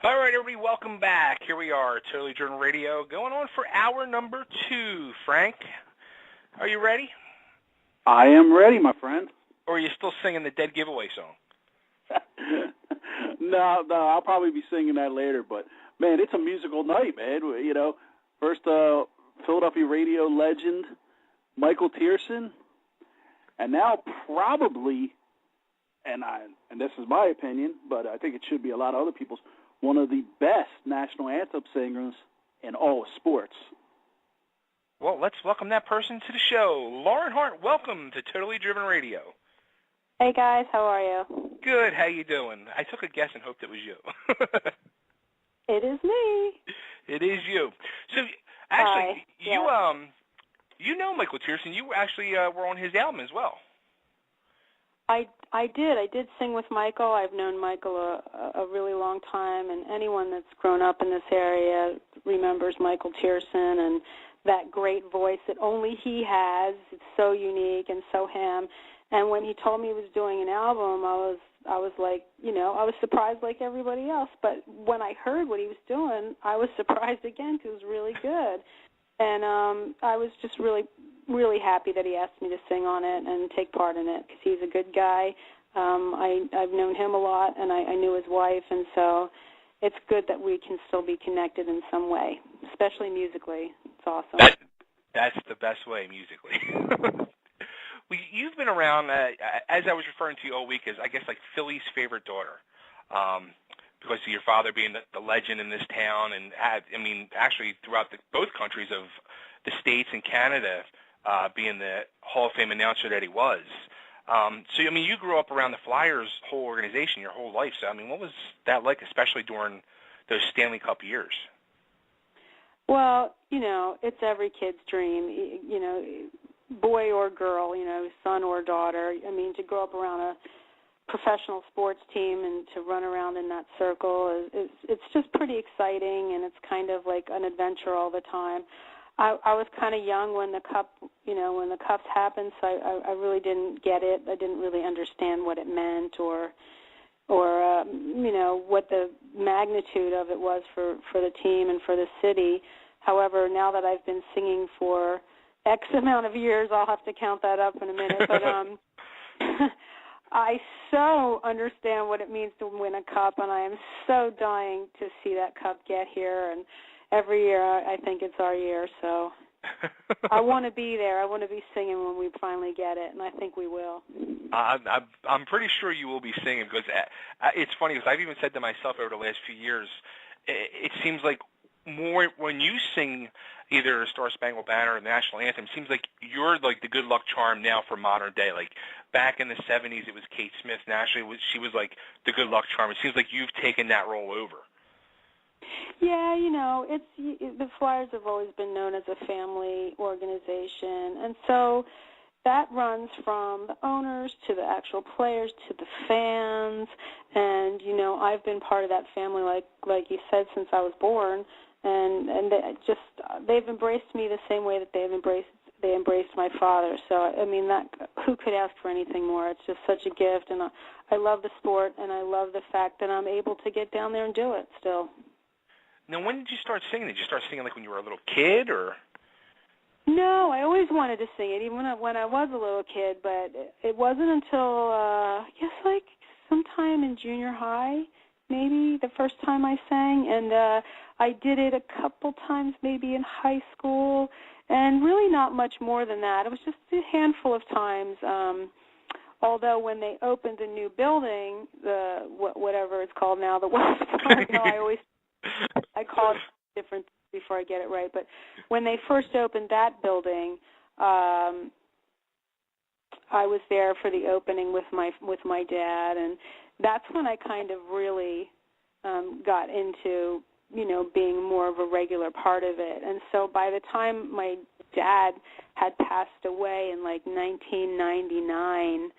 All right, everybody, welcome back. Here we are, Totally Driven Radio, going on for hour number 2. Frank, are you ready? I am ready, my friend. Or are you still singing the Dead Giveaway song? No, I'll probably be singing that later. But, man, it's a musical night, man. You know, first Philadelphia radio legend Michael Tierson, and now probably, and this is my opinion, but I think it should be a lot of other people's, one of the best national anthem singers in all of sports. Well, let's welcome that person to the show. Lauren Hart, welcome to Totally Driven Radio. Hey, guys. How are you? Good. How you doing? I took a guess and hoped it was you. It is me. It is you. So, actually, Hi. you know Michael Tierson. You actually were on his album as well. I did sing with Michael. I've known Michael a really long time, and anyone that's grown up in this area remembers Michael Tierson and that great voice that only he has. It's so unique and so him. And when he told me he was doing an album, I was like, you know, I was surprised like everybody else. But when I heard what he was doing, I was surprised again because it was really good. And I was just really, really happy that he asked me to sing on it and take part in it because he's a good guy. I've known him a lot, and I knew his wife, and so it's good that we can still be connected in some way, especially musically. It's awesome. That's the best way, musically. Well, you've been around, as I was referring to you all week, as I guess like Philly's favorite daughter, because of your father being the legend in this town, and actually throughout both countries of the States and Canada, being the Hall of Fame announcer that he was. So, you grew up around the Flyers whole organization your whole life. So, what was that like, especially during those Stanley Cup years? Well, it's every kid's dream, boy or girl, son or daughter. To grow up around a professional sports team and to run around in that circle, it's just pretty exciting, and it's kind of like an adventure all the time. I was kind of young when the cups happened, so I really didn't get it. I didn't really understand what it meant or what the magnitude of it was for the team and for the city. However, now that I've been singing for X amount of years, I'll have to count that up in a minute, but I so understand what it means to win a cup, and I am so dying to see that cup get here, and every year I think it's our year, so I want to be there. I want to be singing when we finally get it, and I think we will. I'm pretty sure you will be singing, because it's funny, because I've even said to myself over the last few years, it seems like more when you sing either Star Spangled Banner or the National Anthem, it seems like you're like the good luck charm now for modern day. Like back in the 70s, it was Kate Smith. Nationally, she was like the good luck charm. It seems like you've taken that role over. Yeah, the Flyers have always been known as a family organization, and so that runs from the owners to the actual players to the fans, and I've been part of that family, like you said, since I was born, and they've embraced me the same way that they embraced my father. So who could ask for anything more? It's just such a gift, and I love the sport, and I love the fact that I'm able to get down there and do it still. Now, when did you start singing? Did you start singing like when you were a little kid, or? No, I always wanted to sing it, even when I was a little kid, but it wasn't until, I guess, like sometime in junior high, maybe, the first time I sang, and I did it a couple times maybe in high school, and really not much more than that. It was just a handful of times, although when they opened the new building, whatever it's called now, the West Point, I call it different before I get it right, but when they first opened that building, I was there for the opening with my dad, and that's when I kind of really got into being more of a regular part of it. And so by the time my dad had passed away in like 1999,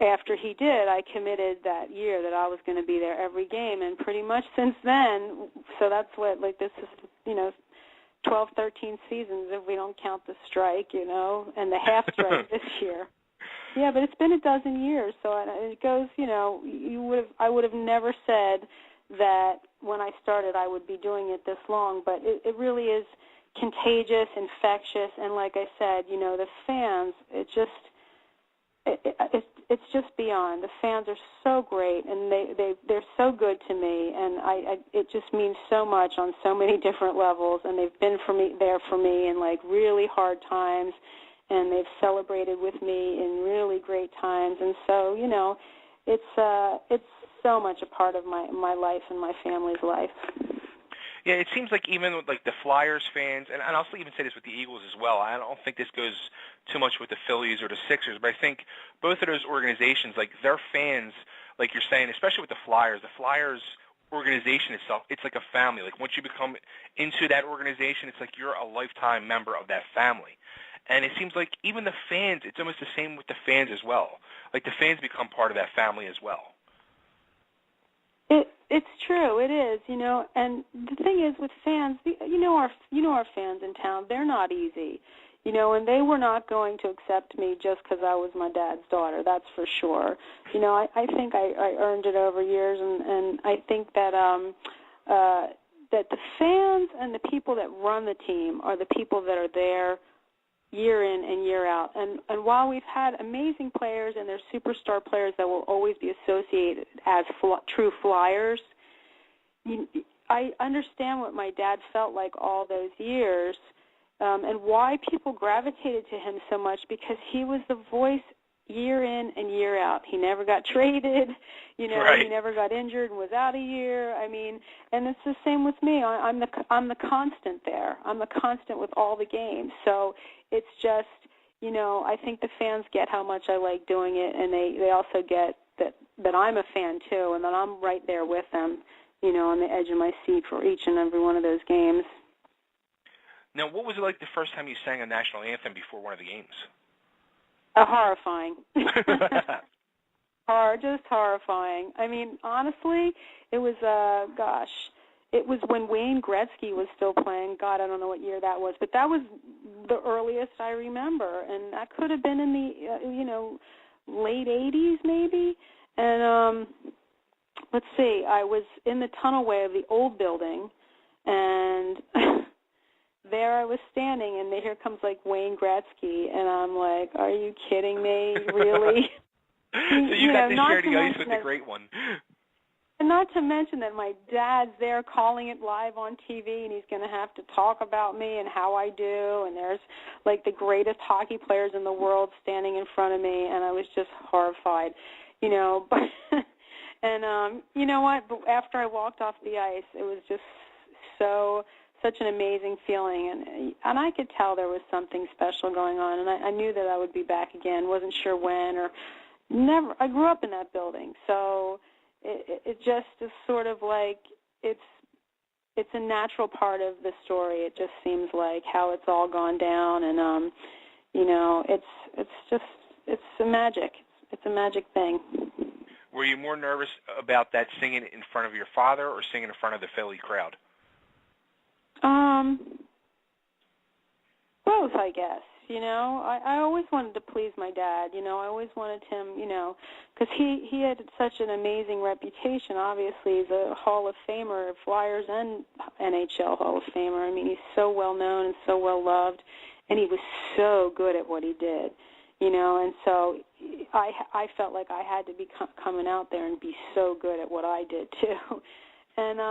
after he did, I committed that year that I was going to be there every game, and pretty much since then, so that's what, like, this is, 12, 13 seasons if we don't count the strike, and the half strike this year. Yeah, but it's been a dozen years, so it goes, I would have never said that when I started I would be doing it this long, but it really is contagious, infectious, and like I said, the fans, it's just beyond. The fans are so great, and they're so good to me, and it just means so much on so many different levels, and they've been there for me in like really hard times, and they've celebrated with me in really great times, and so it's so much a part of my life and my family's life. Yeah, it seems like even with like the Flyers fans, and I'll even say this with the Eagles as well, I don't think this goes too much with the Phillies or the Sixers, but I think both of those organizations, like their fans, like you're saying, especially with the Flyers organization itself, it's like a family. Like once you become into that organization, it's like you're a lifetime member of that family. And it seems like even the fans, it's almost the same with the fans as well. Like the fans become part of that family as well. It's true, it is, and the thing is with fans, our fans in town, they're not easy, and they were not going to accept me just because I was my dad's daughter, that's for sure. I think I earned it over years, and I think that that the fans and the people that run the team are the people that are there year in and year out. And while we've had amazing players and they're superstar players that will always be associated as true Flyers, I understand what my dad felt like all those years and why people gravitated to him so much, because he was the voice year in and year out. He never got traded, Right. He never got injured and was out a year. I mean, and it's the same with me. I'm the constant there. I'm the constant with all the games. So it's just, I think the fans get how much I like doing it, and they also get that I'm a fan too, and that I'm right there with them, on the edge of my seat for each and every one of those games. Now, what was it like the first time you sang a national anthem before one of the games? Horrifying. Just horrifying. I mean, honestly, it was, it was when Wayne Gretzky was still playing. God, I don't know what year that was, but that was the earliest I remember, and that could have been in the, late 80s maybe. And let's see, I was in the tunnelway of the old building, and there I was standing, and here comes, like, Wayne Gretzky, and I'm like, are you kidding me? Really? So you got to share the ice with the great one. And not to mention that my dad's there calling it live on TV, and he's going to have to talk about me and how I do, and there's, like, the greatest hockey players in the world standing in front of me, and I was just horrified, But and you know what? But after I walked off the ice, it was just such an amazing feeling, and I could tell there was something special going on, and I knew that I would be back again. Wasn't sure when or never. I grew up in that building, so it just is sort of like it's a natural part of the story. It just seems like how it's all gone down, and it's a magic. It's a magic thing. Were you more nervous about that singing in front of your father or singing in front of the Philly crowd? Both, I guess. I always wanted to please my dad. I always wanted him, because he had such an amazing reputation. Obviously, he's a Hall of Famer, Flyers and NHL Hall of Famer. I mean, he's so well known and so well loved, and he was so good at what he did. And so I felt like I had to be coming out there and be so good at what I did too. And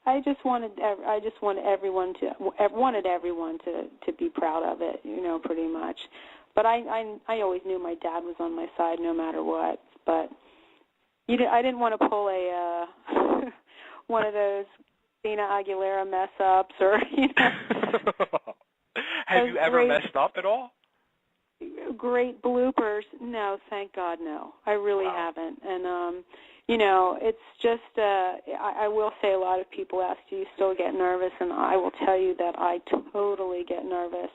I just wanted everyone to be proud of it, pretty much. But I always knew my dad was on my side no matter what. But I didn't want to pull a one of those Christina Aguilera mess ups or Have you ever messed up at all? Great bloopers? No, thank God, no. I really haven't. And it's just, I will say a lot of people ask, do you still get nervous? And I will tell you that I totally get nervous.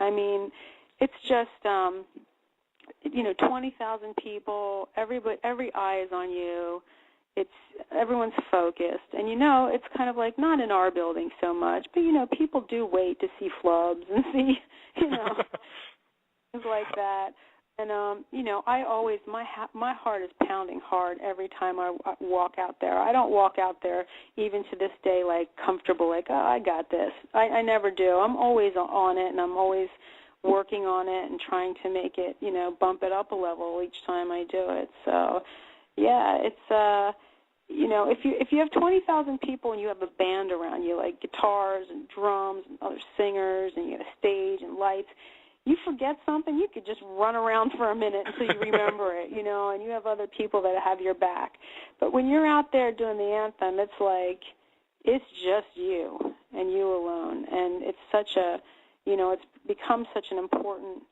I mean, it's just, 20,000 people, every eye is on you. Everyone's focused. And, it's kind of like, not in our building so much, but, people do wait to see flubs and see, things like that. And, I always, my heart is pounding hard every time I walk out there. I don't walk out there even to this day, like, comfortable, like, oh, I got this. I never do. I'm always on it, and I'm always working on it and trying to make it, bump it up a level each time I do it. So, yeah, it's, if you have 20,000 people and you have a band around you, like guitars and drums and other singers, and you have a stage and lights, you forget something, you could just run around for a minute until you remember it, and you have other people that have your back. But when you're out there doing the anthem, it's like it's just you and you alone. And it's such a, it's become such an important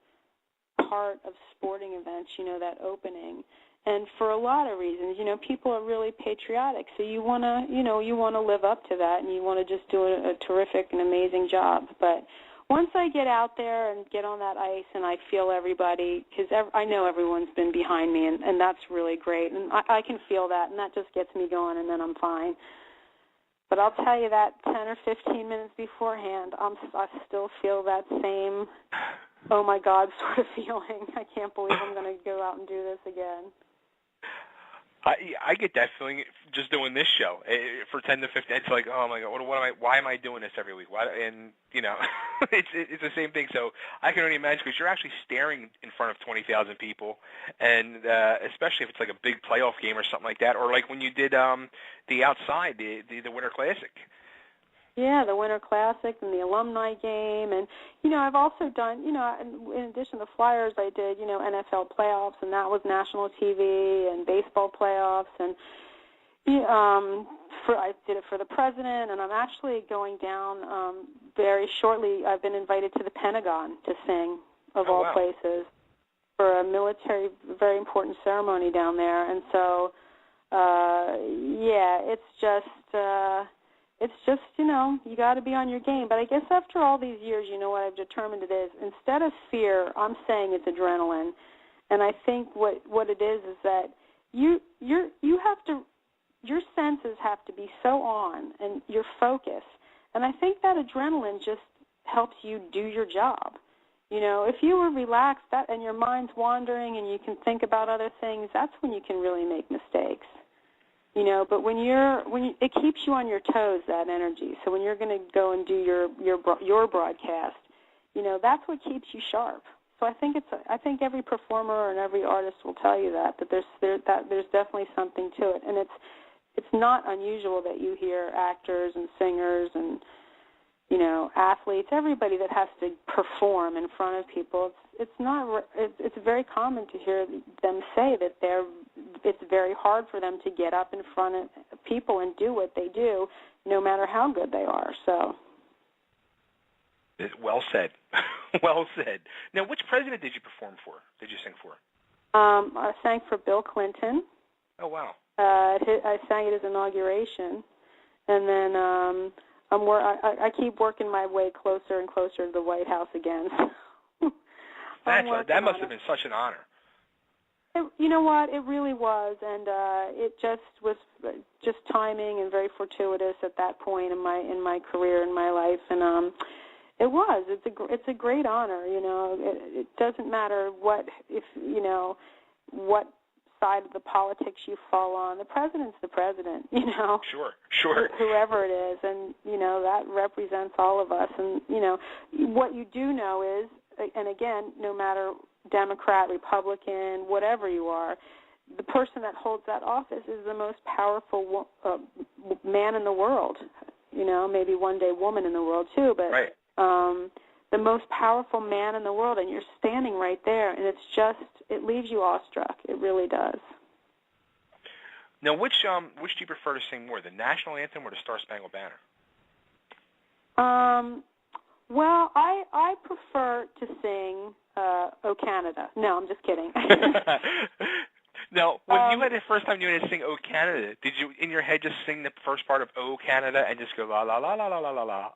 part of sporting events, that opening. And for a lot of reasons, people are really patriotic. So you want to, you want to live up to that, and you want to just do a terrific and amazing job. But once I get out there and get on that ice and I feel everybody, because I know everyone's been behind me, and that's really great. And I can feel that, and that just gets me going, and then I'm fine. But I'll tell you that 10 or 15 minutes beforehand, I still feel that same, oh, my God, sort of feeling. I can't believe I'm going to go out and do this again. I get that feeling just doing this show for 10 to 15. It's like, oh my God, why am I doing this every week? And it's the same thing. So I can only imagine, because you're actually staring in front of 20,000 people, and especially if it's like a big playoff game or something like that, or like when you did the outside, the Winter Classic. Yeah, the Winter Classic and the Alumni Game. And, I've also done, in addition to FLYERS, I did, NFL playoffs, and that was national TV, and baseball playoffs. And I did it for the president, and I'm actually going down very shortly. I've been invited to the Pentagon to sing, of all places, for a military, very important ceremony down there. And so, it's just, you got to be on your game. But I guess after all these years, what I've determined it is, instead of fear, I'm saying it's adrenaline. And I think what it is that you have to, your senses have to be so on, and your focus. And I think that adrenaline just helps you do your job. If you were relaxed and your mind's wandering and you can think about other things, that's when you can really make mistakes. But it keeps you on your toes, that energy. So when you're going to go and do your broadcast, that's what keeps you sharp. So I think every performer and every artist will tell you that there's definitely something to it, and it's not unusual that you hear actors and singers and athletes, everybody that has to perform in front of people. It's very common to hear them say that it's very hard for them to get up in front of people and do what they do, no matter how good they are. So, well said. Well said. Now, which president did you perform for? Did you sing for? I sang for Bill Clinton. Oh, wow. I sang at his inauguration, and then I keep working my way closer and closer to the White House again. That must have been such an honor. You know what? It really was, and it just was just timing and very fortuitous at that point in my career, in my life, and it was. It's a great honor. It doesn't matter what side of the politics you fall on. The president's the president. Sure. Whoever it is, and that represents all of us. And what you do know is, and again, no matter Democrat, Republican, whatever you are, the person that holds that office is the most powerful man in the world. Maybe one day woman in the world too, but right. The most powerful man in the world, and you're standing right there, and it leaves you awestruck. It really does. Now, which do you prefer to sing more, the national anthem or the Star Spangled Banner? Well, I prefer to sing "O Canada." No, I'm just kidding. Now, when you had the first time you had to sing "O Canada," did you in your head just sing the first part of "O Canada" and just go la la la la la la la la?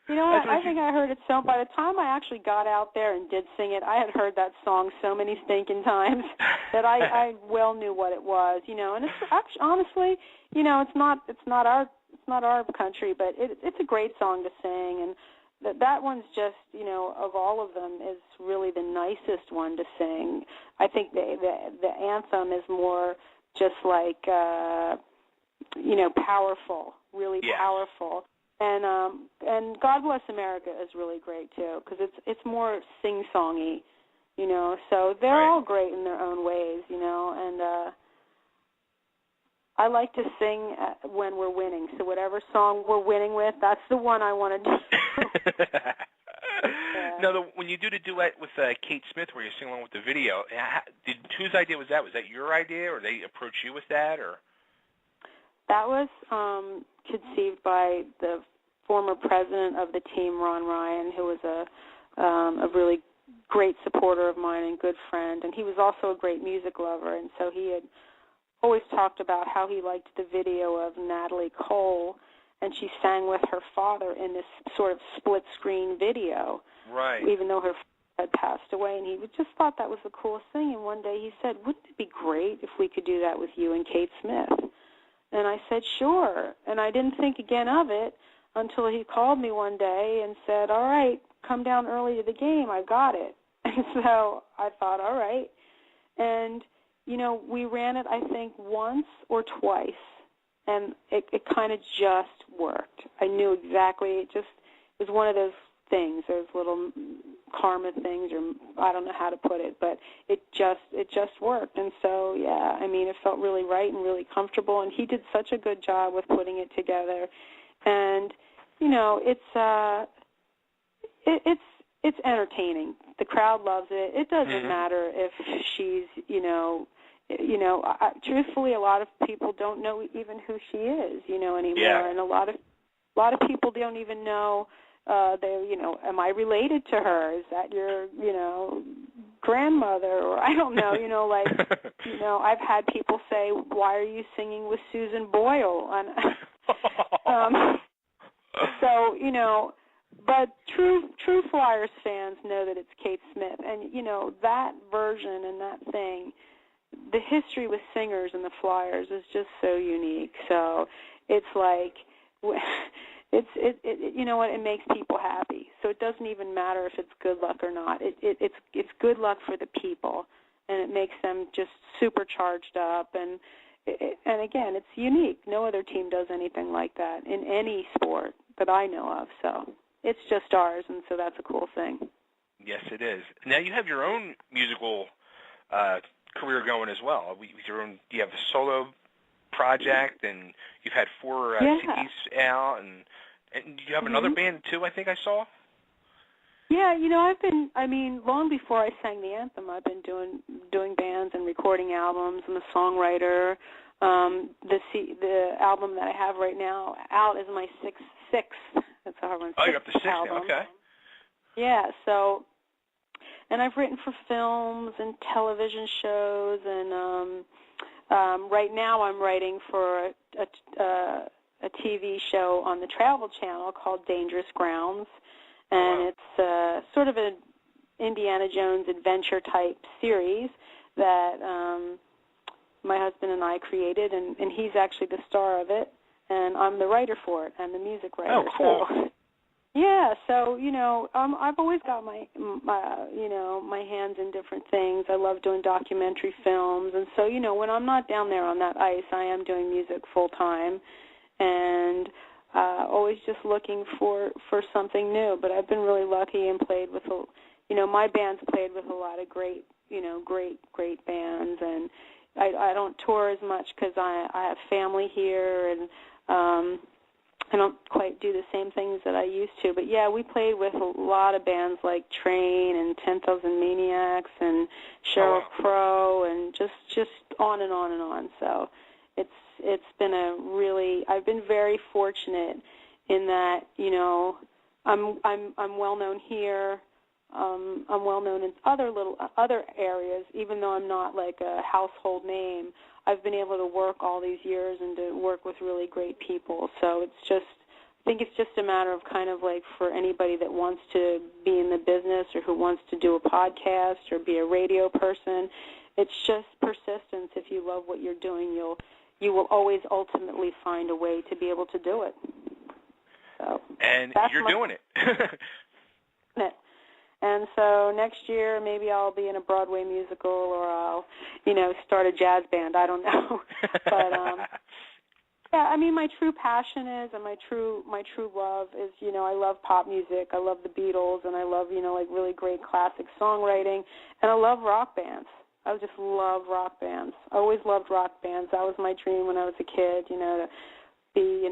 I think I heard it so. By the time I actually got out there and did sing it, I had heard that song so many stinking times that I well knew what it was. And it's actually, honestly, it's not our country, but it's a great song to sing. And that one's just, of all of them, is really the nicest one to sing. I think the anthem is more just like, powerful, really powerful. And God Bless America is really great too, because it's more sing-songy, So they're all great in their own ways, And I like to sing when we're winning. So whatever song we're winning with, that's the one I want to do. Now, when you do the duet with Kate Smith, where you sing along with the video, whose idea was that? Was that your idea, or they approached you with that, or? That was conceived by the former president of the team, Ron Ryan, who was a really great supporter of mine and good friend, and he was also a great music lover, and so he had always talked about how he liked the video of Natalie Cole, and she sang with her father in this sort of split-screen video, even though her father had passed away, and he just thought that was the coolest thing, and one day he said, wouldn't it be great if we could do that with you and Kate Smith? And I said, sure, and I didn't think again of it until he called me one day and said, all right, come down early to the game, I got it. And so I thought, all right, and we ran it, I think, once or twice, and it kind of just worked. I knew exactly. It was one of those things, those little karma things, or I don't know how to put it, but it just worked. And so, it felt really right and really comfortable, and he did such a good job with putting it together. And, it's entertaining. The crowd loves it. It doesn't matter if she's, truthfully, a lot of people don't know even who she is, anymore. Yeah. And a lot of people don't even know, am I related to her? Is that your, grandmother? Or I don't know, I've had people say, why are you singing with Susan Boyle? And, but true Flyers fans know that it's Kate Smith. And, that version and that thing, the history with singers and the Flyers is just so unique. So it's like, it makes people happy. So it doesn't even matter if it's good luck or not. It's good luck for the people, and it makes them just super charged up. And again, it's unique. No other team does anything like that in any sport that I know of. So it's just ours, and so that's a cool thing. Yes, it is. Now you have your own musical career going as well. You have a solo project, and you've had 4 CDs out, and you have another band too, I think I saw. Yeah, long before I sang the anthem, I've been doing bands and recording albums. I'm a songwriter. The album that I have right now out is my sixth. That's how everyone's you're up to 6 album. now. Okay. Yeah. So, and I've written for films and television shows, and right now I'm writing for a TV show on the Travel Channel called Dangerous Grounds, and it's sort of an Indiana Jones adventure-type series that my husband and I created, and he's actually the star of it, and I'm the writer for it. I'm the music writer. Oh, cool. So, yeah, so, I've always got my hands in different things. I love doing documentary films, and so, when I'm not down there on that ice, I am doing music full-time, and always just looking for something new. But I've been really lucky and played with, my band's played with a lot of great bands, and I don't tour as much because I have family here, and I don't quite do the same things that I used to. But, yeah, we played with a lot of bands like Train and 10,000 Maniacs and Sheryl Crow and just on and on and on. So it's been I've been very fortunate in that, I'm well known here. I'm well known in other areas, even though I'm not like a household name. I've been able to work all these years and to work with really great people. So I think it's just a matter of kind of like for anybody that wants to be in the business or who wants to do a podcast or be a radio person, it's just persistence. If you love what you're doing, you will always ultimately find a way to be able to do it. So and you're doing it. And so next year maybe I'll be in a Broadway musical, or I'll, start a jazz band. I don't know. But yeah, I mean, my true passion is, and my true love is, I love pop music. I love the Beatles, and I love, like really great classic songwriting, and I love rock bands. I just love rock bands. I always loved rock bands. That was my dream when I was a kid, to be,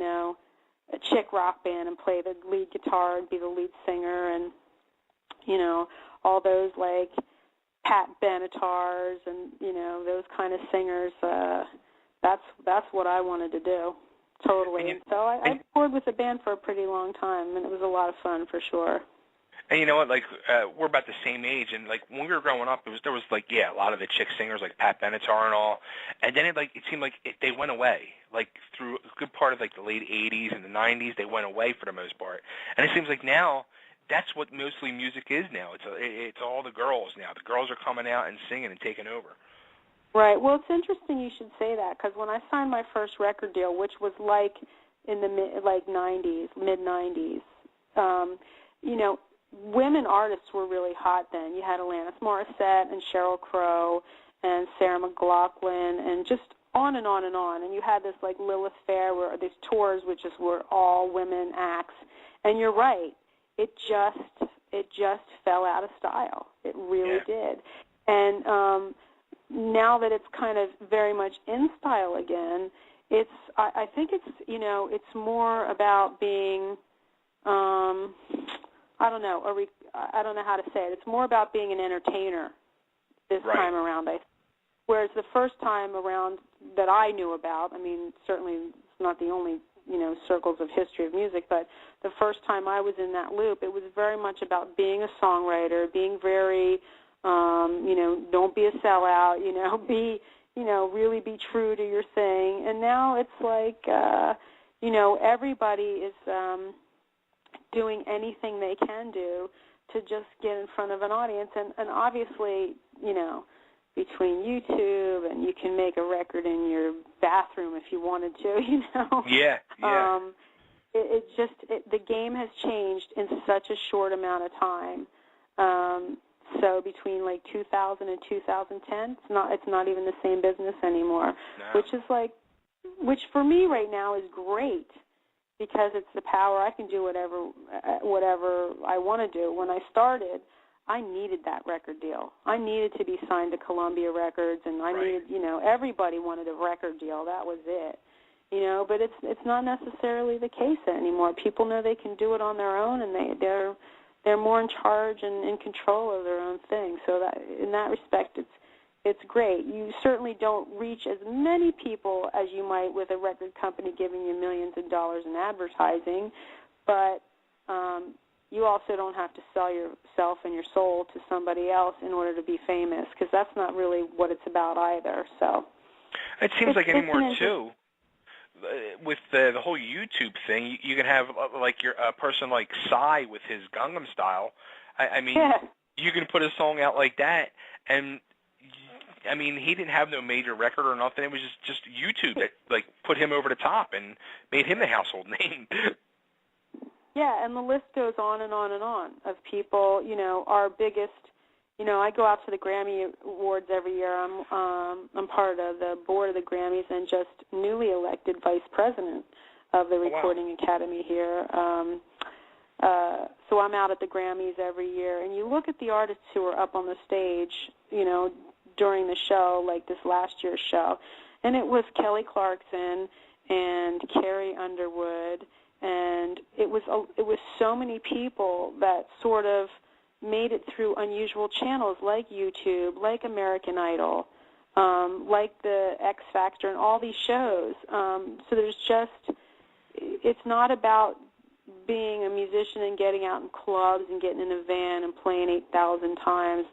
a chick rock band and play the lead guitar and be the lead singer, and all those like Pat Benatars and those kind of singers. That's what I wanted to do, totally. And so I toured with the band for a pretty long time, and it was a lot of fun for sure. And you know what? Like we're about the same age, and like when we were growing up, there was like a lot of the chick singers like Pat Benatar and all, and then it seemed like they went away. Like through a good part of like the late '80s and the '90s, they went away for the most part. And it seems like now that's what mostly music is now. It's all the girls now. The girls are coming out and singing and taking over. Right. Well, it's interesting you should say that, because when I signed my first record deal, which was like in the mid-90s, women artists were really hot then. You had Alanis Morissette and Sheryl Crow and Sarah McLachlan and just on and on and on. And you had this like Lilith Fair, where these tours which just were all women acts. And you're right. It just fell out of style. It really did. And now that it's kind of very much in style again, I think it's it's more about being I don't know how to say it. It's more about being an entertainer this time around. Whereas the first time around that I knew about, I mean, certainly it's not the only circles of history of music, but the first time I was in that loop, it was very much about being a songwriter, being very don't be a sellout, really be true to your thing. And now it's like, everybody is doing anything they can do to just get in front of an audience. And obviously, between YouTube and you can make a record in your bathroom if you wanted to, Yeah. The game has changed in such a short amount of time. So between like 2000 and 2010, it's not even the same business anymore. No. Which for me right now is great, because it's the power. I can do whatever I want to do. When I started, I needed that record deal. I needed to be signed to Columbia Records, and I needed, everybody wanted a record deal. That was it. But it's not necessarily the case anymore. People know they can do it on their own, and they're more in charge and in control of their own thing. So that in that respect, it's great. You certainly don't reach as many people as you might with a record company giving you millions of dollars in advertising, but you also don't have to sell yourself and your soul to somebody else in order to be famous, because that's not really what it's about either. So it seems like anymore too. With the whole YouTube thing, you can have like a person like Psy with his Gangnam Style. I mean, you can put a song out like that, and I mean, he didn't have no major record or nothing. It was just YouTube that like put him over the top and made him a household name. Yeah, and the list goes on and on and on of people. Our biggest. I go out to the Grammy Awards every year. I'm part of the board of the Grammys and just newly elected vice president of the Recording Academy here. So I'm out at the Grammys every year. And you look at the artists who are up on the stage, during the show, like this last year's show, and it was Kelly Clarkson and Carrie Underwood, and it was so many people that sort of made it through unusual channels like YouTube, like American Idol, like the X Factor, and all these shows. So it's not about being a musician and getting out in clubs and getting in a van and playing 8,000 times.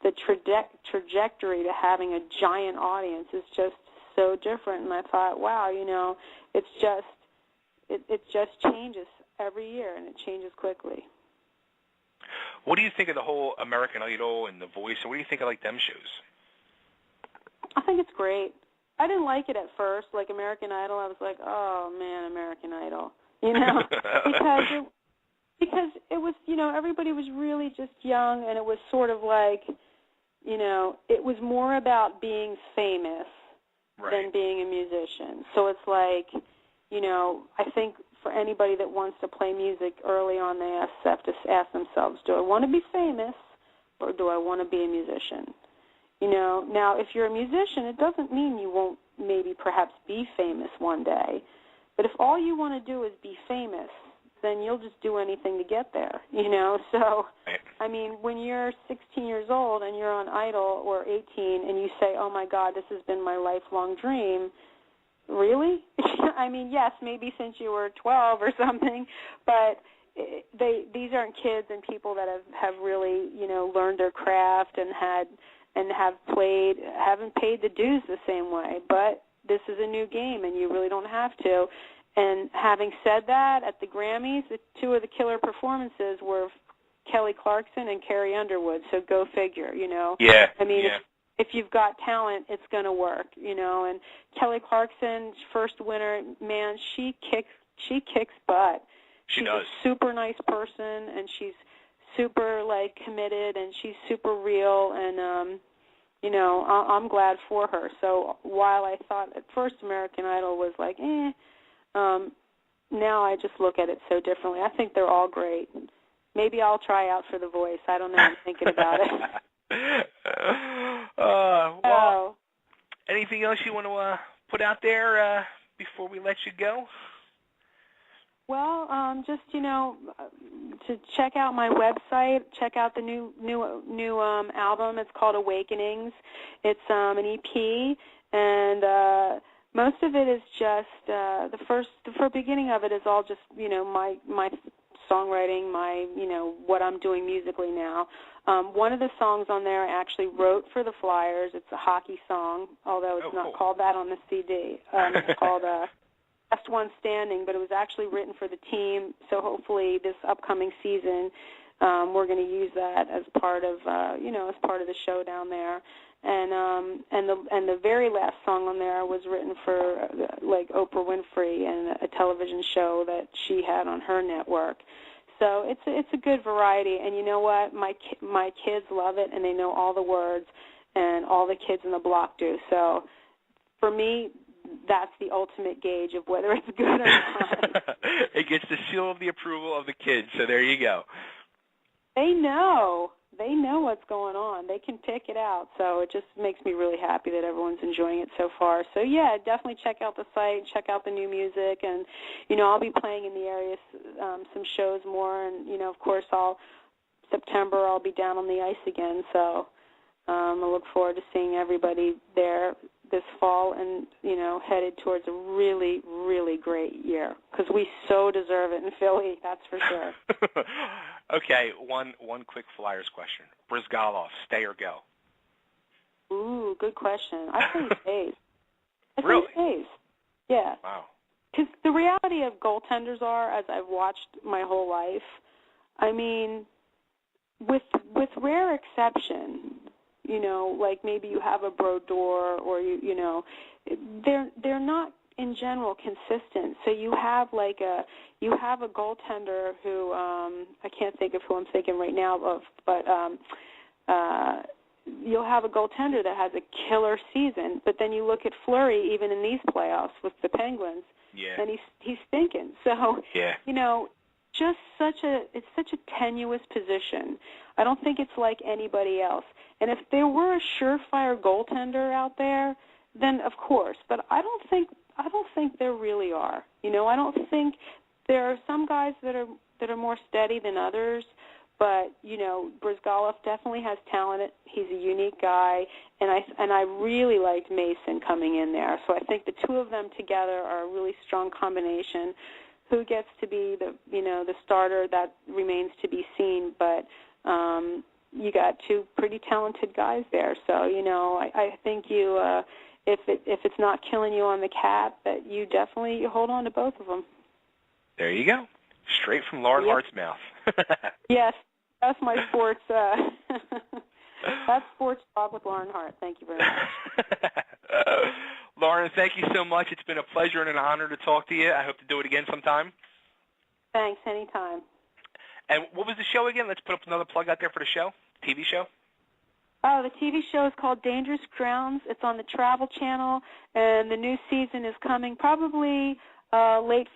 The trajectory to having a giant audience is just so different. And I thought, wow, it just changes every year, and it changes quickly. What do you think of the whole American Idol and The Voice? What do you think of like them shows? I think it's great. I didn't like it at first. Like American Idol, I was like, oh man, American Idol. because it was, everybody was really just young, and it was sort of like, it was more about being famous than being a musician. So it's like, I think for anybody that wants to play music early on, they have to ask themselves, do I want to be famous or do I want to be a musician? Now if you're a musician, it doesn't mean you won't maybe perhaps be famous one day. But if all you want to do is be famous, then you'll just do anything to get there, So, I mean, when you're 16 years old and you're on Idol or 18 and you say, oh, my God, this has been my lifelong dream, really? I mean, yes, maybe since you were 12 or something, but these aren't kids and people that have really, learned their craft and haven't paid the dues the same way. But this is a new game, and you really don't have to. And having said that, at the Grammys, the two of the killer performances were Kelly Clarkson and Carrie Underwood, so go figure, Yeah. I mean, if you've got talent, it's going to work, And Kelly Clarkson's first winner, man, she kicks butt. She does. A super nice person, and she's super, committed, and she's super real, and, I'm glad for her. So while I thought at first American Idol was now I just look at it so differently. I think they're all great. Maybe I'll try out for The Voice. I don't know. I'm thinking about it. Well, anything else you want to put out there before we let you go? Well, just to check out my website, check out the new album. It's called Awakenings. It's an EP, and most of it is just the beginning of it is all just my songwriting, my what I'm doing musically now. One of the songs on there I actually wrote for the Flyers. It's a hockey song, although it's not called that on the CD. It's called Last One Standing, but it was actually written for the team. So hopefully this upcoming season we're going to use that as part of as part of the show down there. And the very last song on there was written for Oprah Winfrey and a television show that she had on her network. So it's a good variety, and you know what? My kids love it, and they know all the words, and all the kids in the block do. So for me, that's the ultimate gauge of whether it's good or not. It gets the seal of the approval of the kids. So there you go. They know what's going on. They can pick it out. So it just makes me really happy that everyone's enjoying it so far. So, yeah, definitely check out the site, check out the new music. And, I'll be playing in the area some shows more. And, of course, September I'll be down on the ice again. So I look forward to seeing everybody there this fall and, headed towards a really, really great year because we so deserve it in Philly, that's for sure. Okay, one quick Flyers question. Brizgalov, stay or go? Ooh, good question. I think he stays. Really? He stays. Yeah. Wow. Because the reality of goaltenders are, as I've watched my whole life, I mean, with rare exception, maybe you have a Brodeur or they're not in general consistent. So you have a goaltender who I can't think of who I'm thinking right now of, but you'll have a goaltender that has a killer season, but then you look at Fleury even in these playoffs with the Penguins, and he's stinking. So it's such a tenuous position. I don't think it's like anybody else. And if there were a surefire goaltender out there, then of course. But I don't think there really are. I don't think there are some guys that are more steady than others. But Brizgalov definitely has talent. He's a unique guy, and I really liked Mason coming in there. So I think the two of them together are a really strong combination. Who gets to be the starter, that remains to be seen. But you got two pretty talented guys there. So I think if it's not killing you on the cap, that you definitely hold on to both of them. There you go. Straight from Lauren Hart's mouth. Yes, that's my sports. That's sports talk with Lauren Hart. Thank you very much. Lauren, thank you so much. It's been a pleasure and an honor to talk to you. I hope to do it again sometime. Thanks, anytime. And what was the show again? Let's put up another plug out there for the show, TV show. Oh, the TV show is called Dangerous Grounds. It's on the Travel Channel, and the new season is coming probably late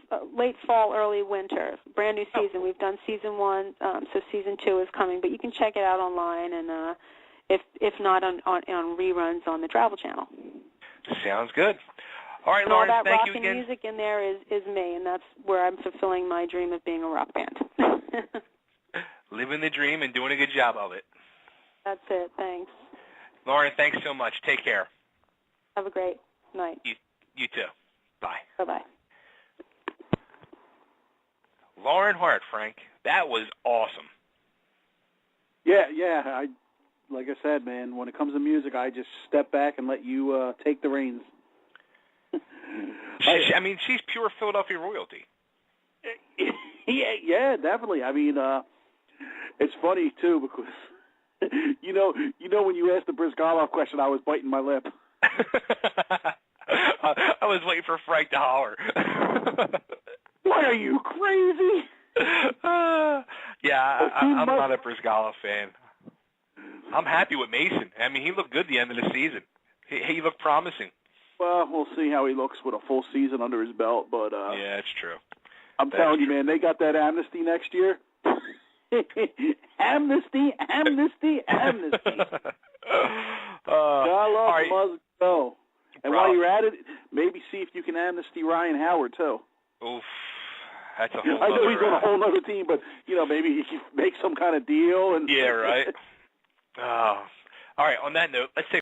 fall, early winter. Brand new season. We've done season 1, so season 2 is coming. But you can check it out online, and if not on reruns on the Travel Channel. Sounds good. All right, and Lauren, all that thank rock you and again. music in there is me, and that's where I'm fulfilling my dream of being a rock band. Living the dream and doing a good job of it. That's it. Thanks. Lauren, thanks so much. Take care. Have a great night. You too. Bye. Bye-bye. Lauren Hart, Frank. That was awesome. Yeah. Like I said, man, when it comes to music, I just step back and let you take the reins. She's pure Philadelphia royalty. Yeah, definitely. I mean, it's funny too because you know when you asked the Brizgalov question, I was biting my lip. I was waiting for Frank to holler. What, are you crazy? I'm not a Brizgalov fan. I'm happy with Mason. I mean, he looked good at the end of the season. He looked promising. Well, we'll see how he looks with a full season under his belt. But yeah, it's true. I'm telling you, man, they got that amnesty next year. Amnesty. Right. Must go. And Bro. while you're at it, maybe see if you can amnesty Ryan Howard too. Oof, that's a whole. I know he's on a whole other team, but maybe he can make some kind of deal. And yeah, right. All right. On that note, let's take